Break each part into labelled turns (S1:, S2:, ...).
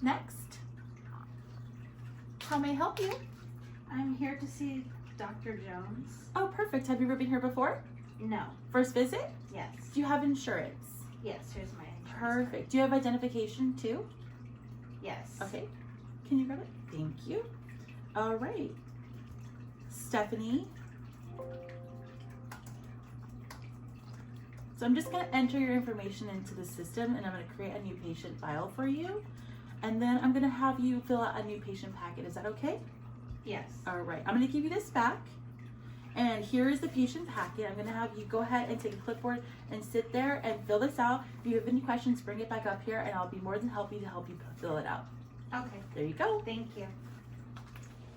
S1: Next. How may I help you?
S2: I'm here to see Dr. Jones.
S1: Oh, perfect. Have you ever been here before?
S2: No.
S1: First visit?
S2: Yes.
S1: Do you have insurance?
S2: Yes, here's my insurance
S1: Perfect. Do you have identification too?
S2: card. Yes.
S1: Okay. Can you grab it? Thank you. All right. Stephanie. So I'm just going to enter your information into the system, and I'm going to create a new patient file for you. And then I'm going to have you fill out a new patient packet. Is that okay?
S2: Yes.
S1: All right. I'm going to give you this back. And here is the patient packet. I'm going to have you go ahead and take a clipboard and sit there and fill this out. If you have any questions, bring it back up here, and I'll be more than happy to help you fill it out.
S2: Okay.
S1: There you go.
S2: Thank you.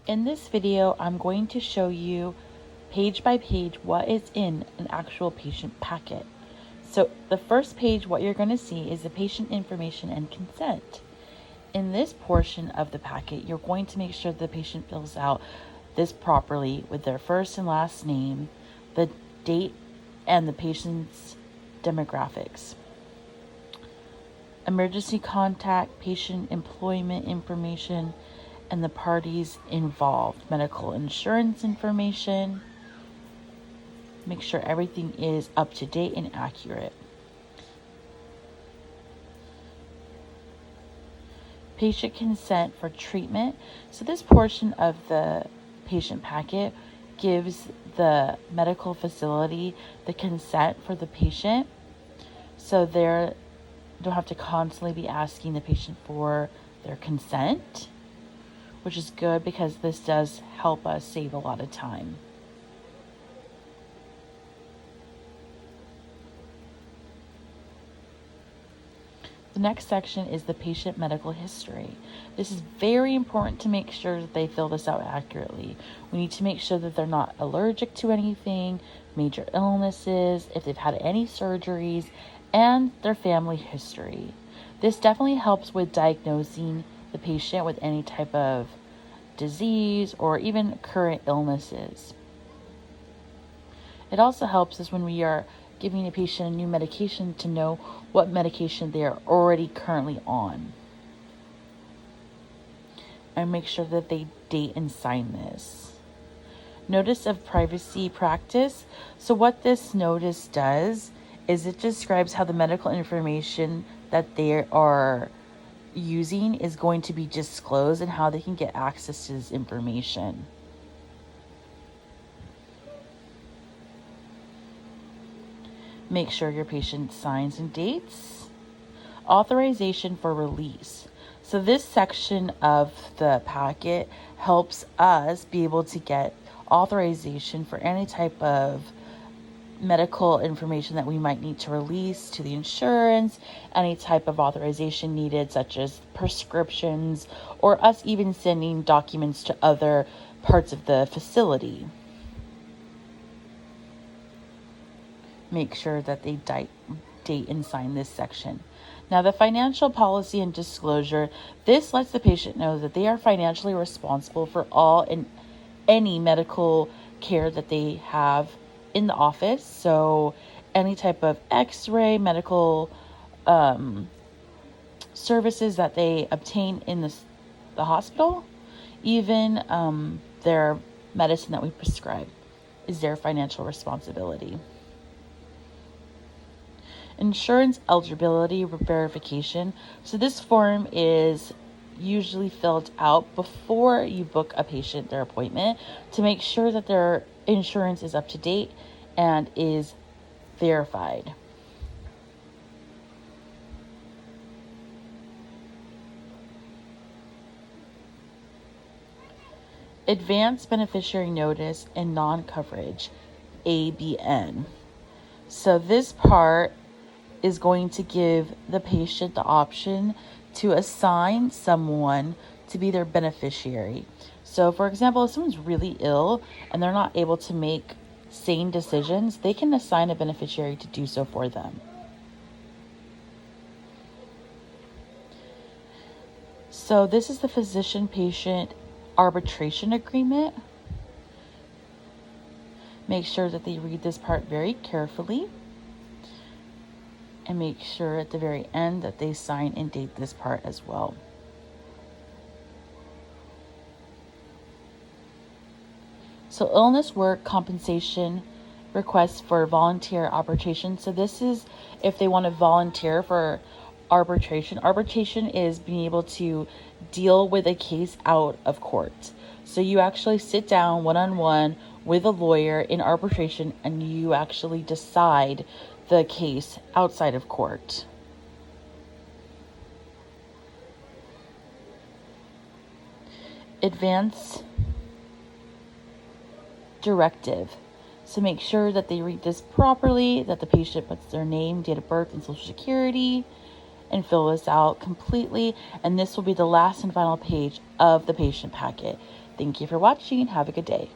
S3: In this video, I'm going to show you page by page what is in an actual patient packet. So the first page, what you're going to see is the patient information and consent. In this portion of the packet, you're going to make sure the patient fills out this properly with their first and last name, the date, and the patient's demographics. Emergency contact, patient employment information, and the parties involved. Medical insurance information. Make sure everything is up to date and accurate. Patient consent for treatment. So this portion of the patient packet gives the medical facility the consent for the patient. So they don't have to constantly be asking the patient for their consent, which is good because this does help us save a lot of time. The next section is the patient medical history. This is very important to make sure that they fill this out accurately. We need to make sure that they're not allergic to anything, major illnesses, if they've had any surgeries, and their family history. This definitely helps with diagnosing the patient with any type of disease or even current illnesses. It also helps us when we are giving a patient a new medication to know what medication they are already currently on. And make sure that they date and sign this. Notice of privacy practice. So what this notice does is it describes how the medical information that they are using is going to be disclosed and how they can get access to this information. Make sure your patient signs and dates. Authorization for release. So this section of the packet helps us be able to get authorization for any type of medical information that we might need to release to the insurance, any type of authorization needed, such as prescriptions, or us even sending documents to other parts of the facility. Make sure that they date and sign this section. Now, the financial policy and disclosure, this lets the patient know that they are financially responsible for all and any medical care that they have in the office. So any type of x-ray, medical services that they obtain in the hospital, even their medicine that we prescribe is their financial responsibility. Insurance eligibility verification. So this form is usually filled out before you book a patient their appointment to make sure that their insurance is up to date and is verified. Advanced beneficiary notice and non-coverage, ABN. So this part is going to give the patient the option to assign someone to be their beneficiary. So for example, if someone's really ill and they're not able to make sane decisions, they can assign a beneficiary to do so for them. So this is the physician-patient arbitration agreement. Make sure that they read this part very carefully. And make sure at the very end that they sign and date this part as well. So illness, work, compensation, requests for volunteer arbitration. So this is if they want to volunteer for arbitration. Arbitration is being able to deal with a case out of court. So you actually sit down one-on-one with a lawyer in arbitration and you actually decide the case outside of court. Advance directive. So make sure that they read this properly, that the patient puts their name, date of birth, and social security, and fill this out completely. And this will be the last and final page of the patient packet. Thank you for watching. Have a good day.